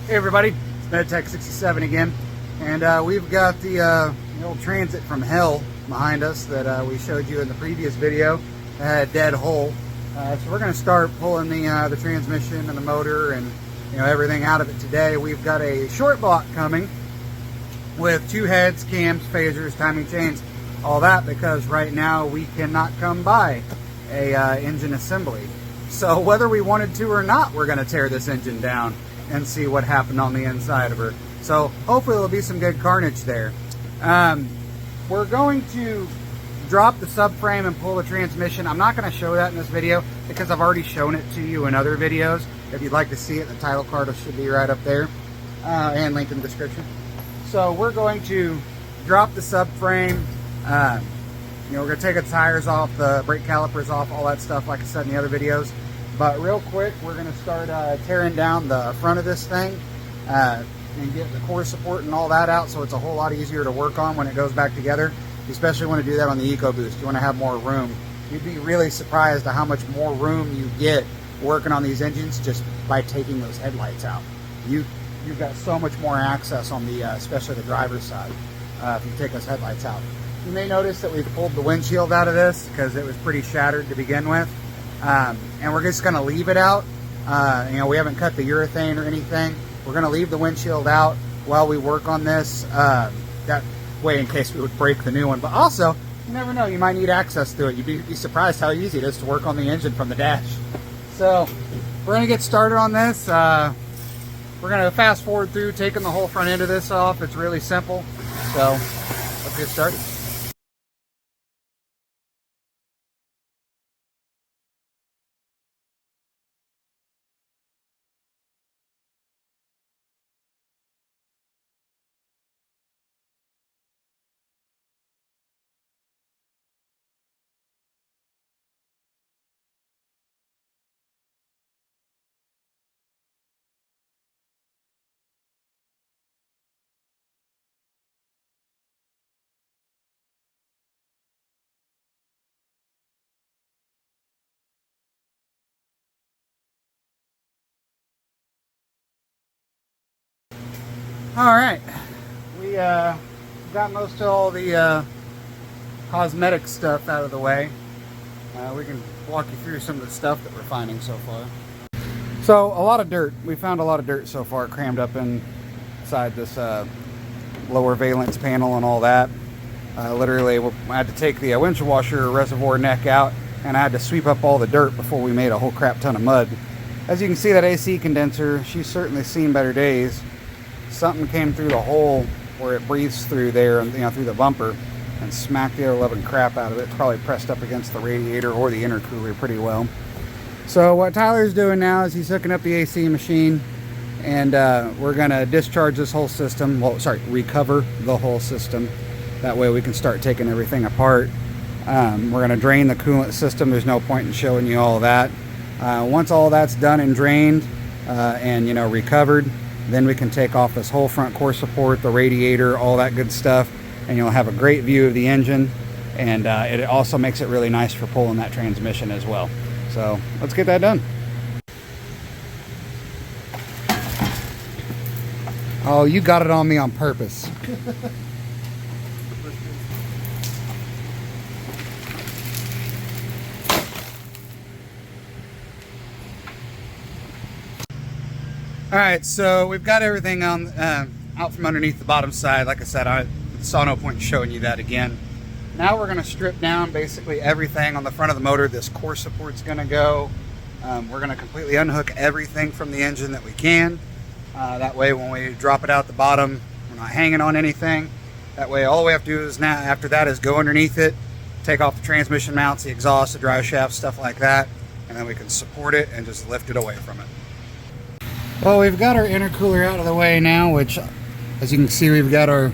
Hey everybody, it's MedTech67 again, and we've got the old Transit from hell behind us that we showed you in the previous video. It had a dead hole, so we're going to start pulling the transmission and the motor and everything out of it today. We've got a short block coming with 2 heads, cams, phasers, timing chains, all that, because right now we cannot come by a engine assembly. So whether we wanted to or not, we're going to tear this engine down and see what happened on the inside of her. So hopefully there'll be some good carnage there. We're going to drop the subframe and pull the transmission. I'm not going to show that in this video because I've already shown it to you in other videos. If you'd like to see it, the title card should be right up there, and link in the description. So we're going to drop the subframe. We're going to take the tires off, the brake calipers off, all that stuff like I said in the other videos. But real quick, we're going to start tearing down the front of this thing and get the core support and all that out, so it's a whole lot easier to work on when it goes back together. You especially want to do that on the EcoBoost. You want to have more room. You'd be really surprised at how much more room you get working on these engines just by taking those headlights out. You've got so much more access on the, especially the driver's side, if you take those headlights out. You may notice that we've pulled the windshield out of this because it was pretty shattered to begin with. And we're just going to leave it out. We haven't cut the urethane or anything. We're going to leave the windshield out while we work on this. That way in case we would break the new one. But also, you never know, you might need access to it. You'd be surprised how easy it is to work on the engine from the dash. So we're going to get started on this. We're going to fast forward through taking the whole front end of this off. It's really simple. So let's get started. Alright, we got most of all the cosmetic stuff out of the way. We can walk you through some of the stuff that we're finding so far. So, a lot of dirt. We found a lot of dirt so far crammed up inside this lower valence panel and all that. Literally, I had to take the windshield washer reservoir neck out, and I had to sweep up all the dirt before we made a whole crap ton of mud. As you can see, that AC condenser, she's certainly seen better days. Something came through the hole where it breathes through there, and through the bumper, and smacked the other loving crap out of it. It's probably pressed up against the radiator or the intercooler pretty well. So what Tyler's doing now is he's hooking up the AC machine, and we're going to discharge this whole system. Well, sorry, recover the whole system. That way we can start taking everything apart. We're going to drain the coolant system. There's no point in showing you all of that. Once all that's done and drained and recovered, then we can take off this whole front core support, the radiator, all that good stuff, and you'll have a great view of the engine, and it also makes it really nice for pulling that transmission as well. So let's get that done. Oh, you got it on me on purpose. Alright, so we've got everything on out from underneath the bottom side. Like I said, I saw no point in showing you that again. Now we're going to strip down basically everything on the front of the motor. This core support's going to go. We're going to completely unhook everything from the engine that we can. That way when we drop it out the bottom, we're not hanging on anything. That way all we have to do is now, after that, is go underneath it, take off the transmission mounts, the exhaust, the drive shaft, stuff like that, and then we can support it and just lift it away from it. Well, we've got our intercooler out of the way now, which, as you can see, we've got our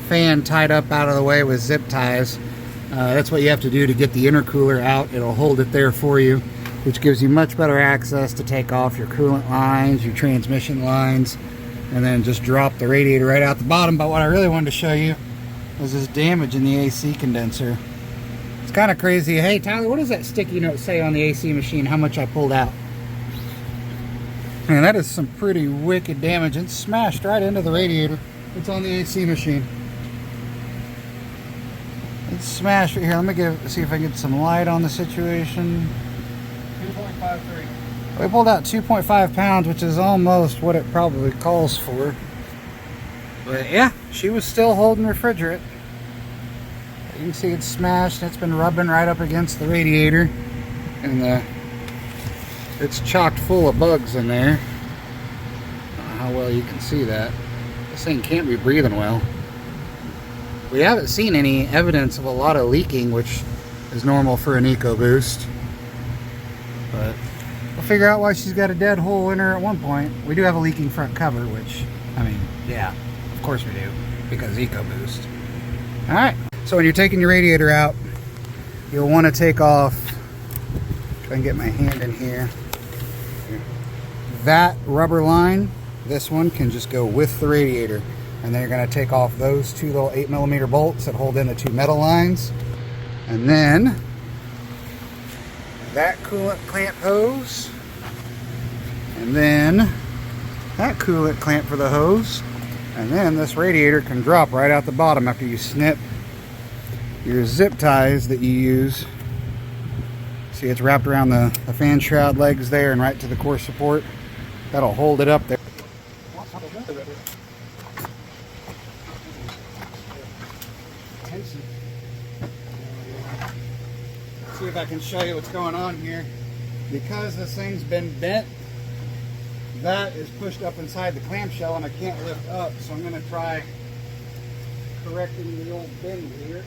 fan tied up out of the way with zip ties. That's what you have to do to get the intercooler out. It'll hold it there for you, which gives you much better access to take off your coolant lines, your transmission lines, and then just drop the radiator right out the bottom. But what I really wanted to show you was this damage in the AC condenser. It's kind of crazy. Hey, Tyler, what does that sticky note say on the AC machine, how much I pulled out? And that is some pretty wicked damage. It's smashed right into the radiator. It's on the AC machine. It's smashed right here. Let me see if I can get some light on the situation. 2.53. We pulled out 2.5 pounds, which is almost what it probably calls for. But yeah, she was still holding refrigerant. You can see it's smashed. It's been rubbing right up against the radiator. And it's chocked full of bugs in there. I don't know how well you can see that. This thing can't be breathing well. We haven't seen any evidence of a lot of leaking, which is normal for an EcoBoost. But we'll figure out why she's got a dead hole in her at one point. We do have a leaking front cover, which, I mean, yeah, of course we do, because EcoBoost. Alright, so when you're taking your radiator out, you'll want to take off, try and get my hand in here, that rubber line. This one can just go with the radiator. And then you're going to take off those two little 8mm bolts that hold in the two metal lines. And then that coolant clamp hose. And then that coolant clamp for the hose. And then this radiator can drop right out the bottom after you snip your zip ties that you use. See, it's wrapped around the fan shroud legs there and right to the core support. That'll hold it up there. See if I can show you what's going on here. Because this thing's been bent, that is pushed up inside the clamshell and I can't lift up, so I'm going to try correcting the old bend here.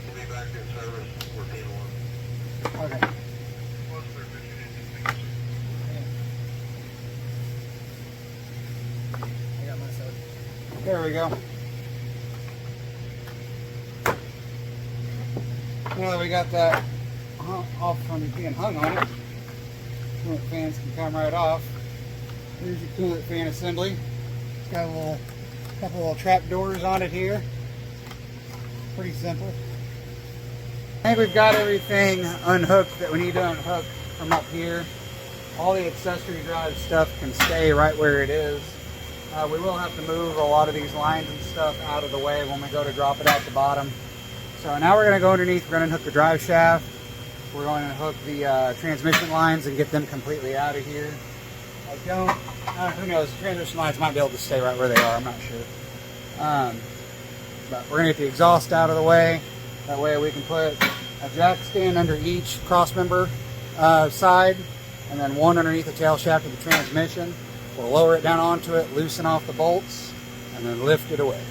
We'll be back in service. We're Okay. I got my side. There we go. Now that we got that off from being hung on it, coolant fans can come right off. Here's your coolant fan assembly. It's got a couple little trap doors on it here. Pretty simple. I think we've got everything unhooked that we need to unhook from up here. All the accessory drive stuff can stay right where it is. We will have to move a lot of these lines and stuff out of the way when we go to drop it at the bottom. So now we're going to go underneath, we're going to unhook the drive shaft. We're going to hook the transmission lines and get them completely out of here. Who knows, the transmission lines might be able to stay right where they are, I'm not sure. But we're going to get the exhaust out of the way. That way we can put a jack stand under each cross member side, and then one underneath the tail shaft of the transmission. We'll lower it down onto it, loosen off the bolts, and then lift it away.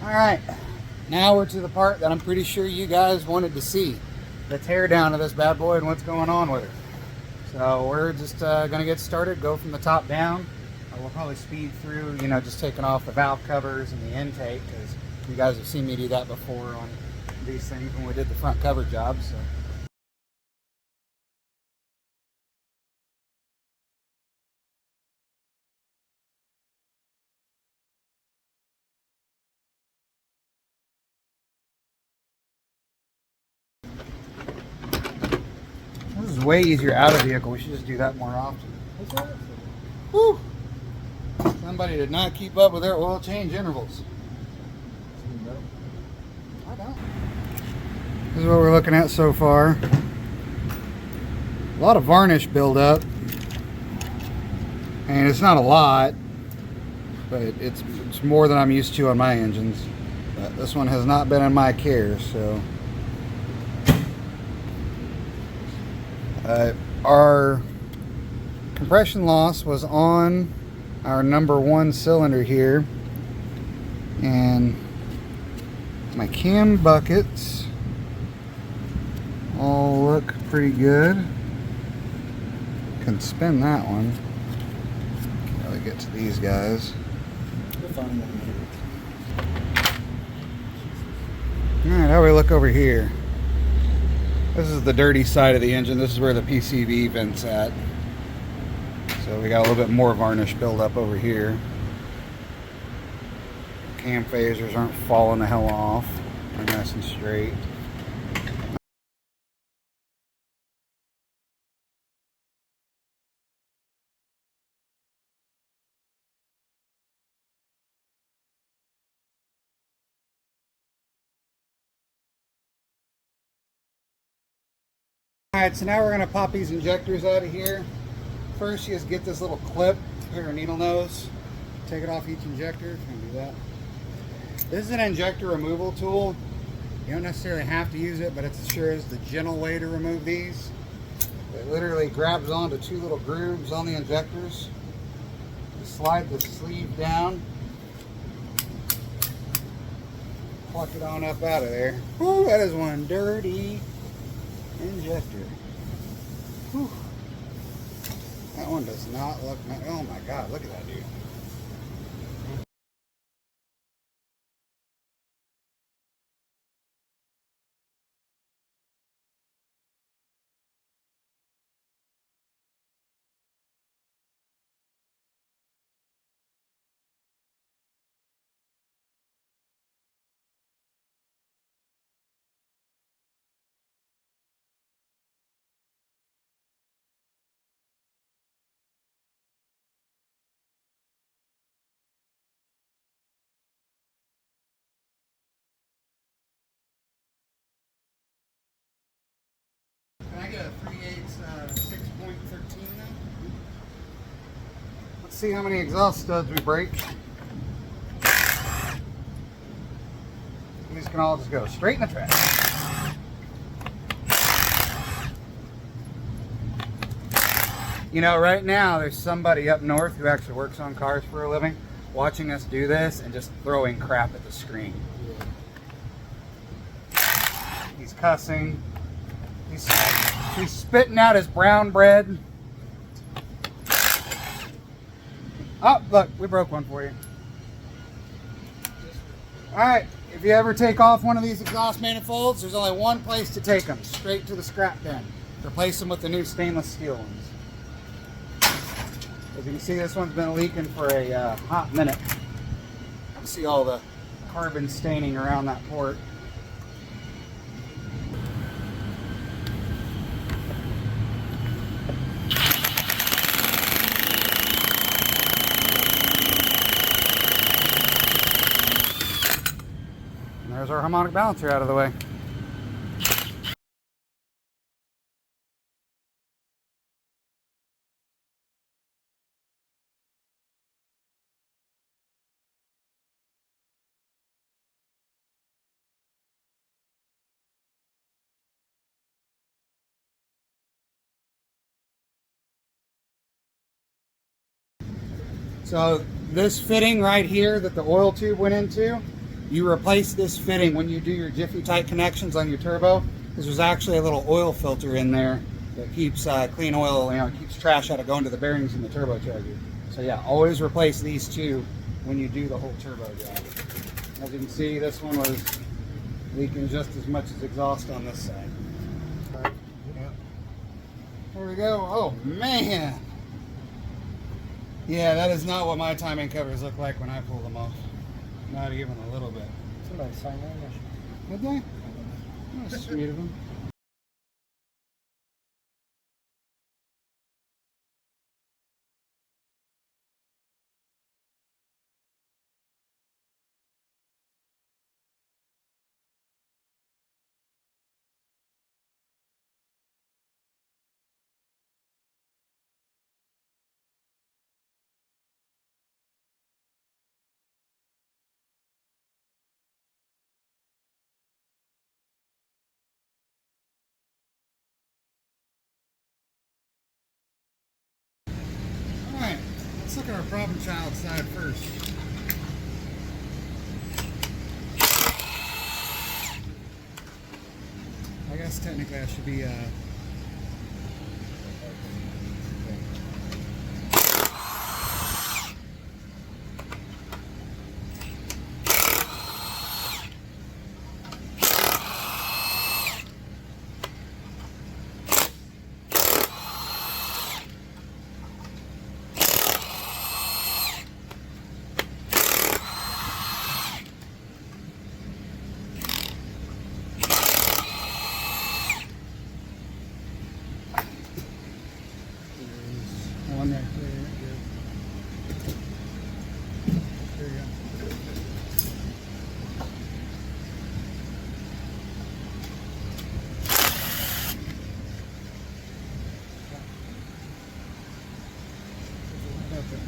Alright, now we're to the part that I'm pretty sure you guys wanted to see. The teardown of this bad boy and what's going on with it. So we're just going to get started, go from the top down. We'll probably speed through, just taking off the valve covers and the intake, because you guys have seen me do that before on these things when we did the front cover job. So is way easier out of vehicle. We should just do that more often. What's that? Whew. Somebody did not keep up with their oil change intervals. I don't. This is what we're looking at so far. A lot of varnish buildup. And it's not a lot, but it's more than I'm used to on my engines. But this one has not been in my care, so. Our compression loss was on our number 1 cylinder here, and my cam buckets all look pretty good. Can spin that one. Can't really get to these guys. Alright, how do we look over here? This is the dirty side of the engine. This is where the PCV vent's at. So we got a little bit more varnish buildup over here. Cam phasers aren't falling the hell off. They're nice and straight. Alright, so now we're going to pop these injectors out of here. First, you just get this little clip here, a needle nose. Take it off each injector. Can do that. This is an injector removal tool. You don't necessarily have to use it, but it sure is the gentle way to remove these. It literally grabs onto 2 little grooves on the injectors. You slide the sleeve down. Pluck it on up out of there. Whew, that is one dirty injector. Whew. That one does not look nice. Oh my god, look at that dude. Can I get a 3/8 6.13 now? Let's see how many exhaust studs we break. These can all just go straight in the trash. You know, right now there's somebody up north who actually works on cars for a living watching us do this and just throwing crap at the screen. He's cussing. He's spitting out his brown bread. Oh, look, we broke one for you. Alright, if you ever take off one of these exhaust manifolds, there's only one place to take them, straight to the scrap bin. Replace them with the new stainless steel ones. As you can see, this one's been leaking for a hot minute. You can see all the carbon staining around that port. There's our harmonic balancer out of the way. So this fitting right here that the oil tube went into, you replace this fitting when you do your Jiffy tight connections on your turbo. There's actually a little oil filter in there that keeps clean oil, keeps trash out of going to the bearings in the turbocharger. So yeah, always replace these two when you do the whole turbo job. As you can see, this one was leaking just as much as exhaust on this side. Right. Yeah. There we go. Oh man. Yeah, that is not what my timing covers look like when I pull them off. Not even a little bit. Somebody signed that. Did they? That was sweet of them. look at our problem child side first. I guess technically I should be one right there. There you go. Okay.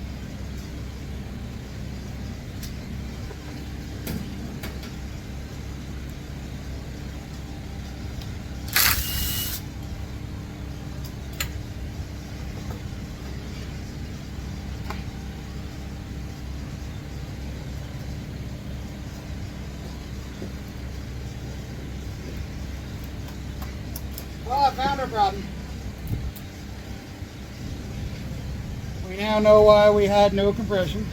Well, I found our problem. We now know why we had no compression.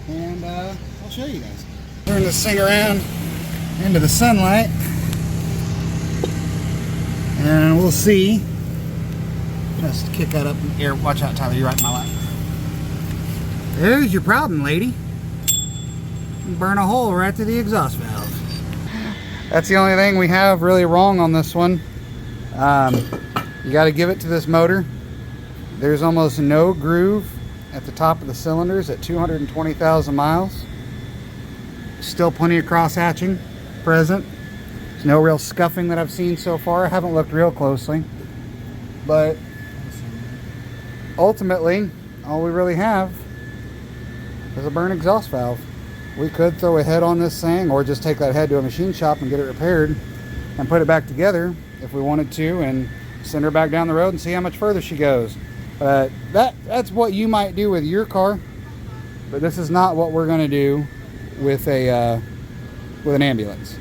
And I'll show you guys. Turn this thing around into the sunlight. And we'll see. Just kick that up in the air. Watch out, Tyler, you're right in my lap. There's your problem, lady. You burn a hole right through the exhaust valve. That's the only thing we have really wrong on this one. You got to give it to this motor. There's almost no groove at the top of the cylinders at 220,000 miles. Still plenty of cross hatching present. There's no real scuffing that I've seen so far. I haven't looked real closely, but ultimately all we really have is a burnt exhaust valve. We could throw a head on this thing or just take that head to a machine shop and get it repaired and put it back together if we wanted to and send her back down the road and see how much further she goes. That's what you might do with your car, but this is not what we're going to do with an ambulance.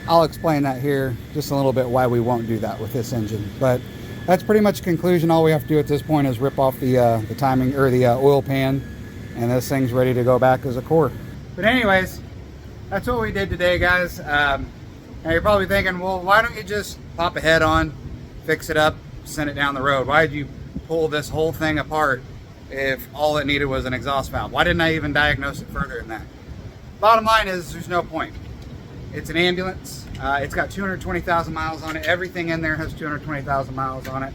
I'll explain that here just a little bit why we won't do that with this engine, but that's pretty much the conclusion. All we have to do at this point is rip off the timing or the oil pan, and this thing's ready to go back as a core. But anyways, that's what we did today, guys. Now you're probably thinking, well, why don't you just pop a head on, fix it up, send it down the road? Why did you pull this whole thing apart if all it needed was an exhaust valve? Why didn't I even diagnose it further than that? Bottom line is, there's no point. It's an ambulance. It's got 220,000 miles on it. Everything in there has 220,000 miles on it.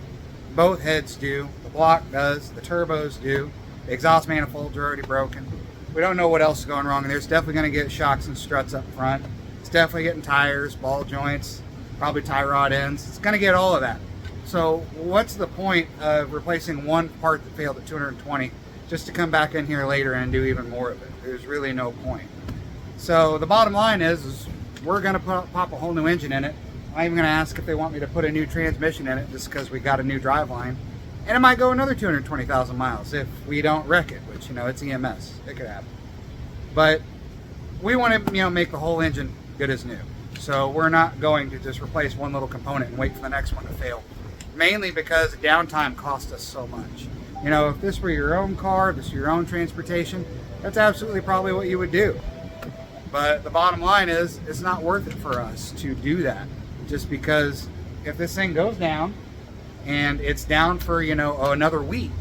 Both heads do. The block does. The turbos do. The exhaust manifolds are already broken. We don't know what else is going wrong. And there's definitely going to get shocks and struts up front. It's definitely getting tires, ball joints, probably tie rod ends. It's going to get all of that. So what's the point of replacing one part that failed at 220 just to come back in here later and do even more of it? There's really no point. So the bottom line is we're going to pop a whole new engine in it. I'm even going to ask if they want me to put a new transmission in it just because we got a new driveline. And it might go another 220,000 miles if we don't wreck it, which, you know, it's EMS. It could happen. But we want to, you know, make the whole engine good as new. So we're not going to just replace one little component and wait for the next one to fail. Mainly because downtime costs us so much. You know, if this were your own car, if this were your own transportation, that's absolutely probably what you would do. But the bottom line is, it's not worth it for us to do that. Just because if this thing goes down and it's down for, you know, another week,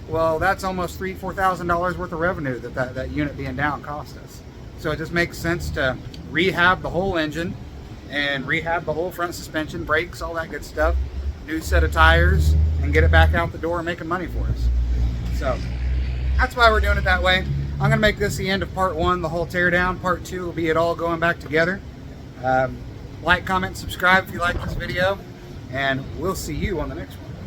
well, that's almost $3,000–4,000 worth of revenue that unit being down cost us. So it just makes sense to rehab the whole engine and rehab the whole front suspension, brakes, all that good stuff, new set of tires, and get it back out the door making money for us. So that's why we're doing it that way. I'm gonna make this the end of part one, the whole teardown. Part two will be it all going back together. Like, comment, subscribe if you like this video, and we'll see you on the next one.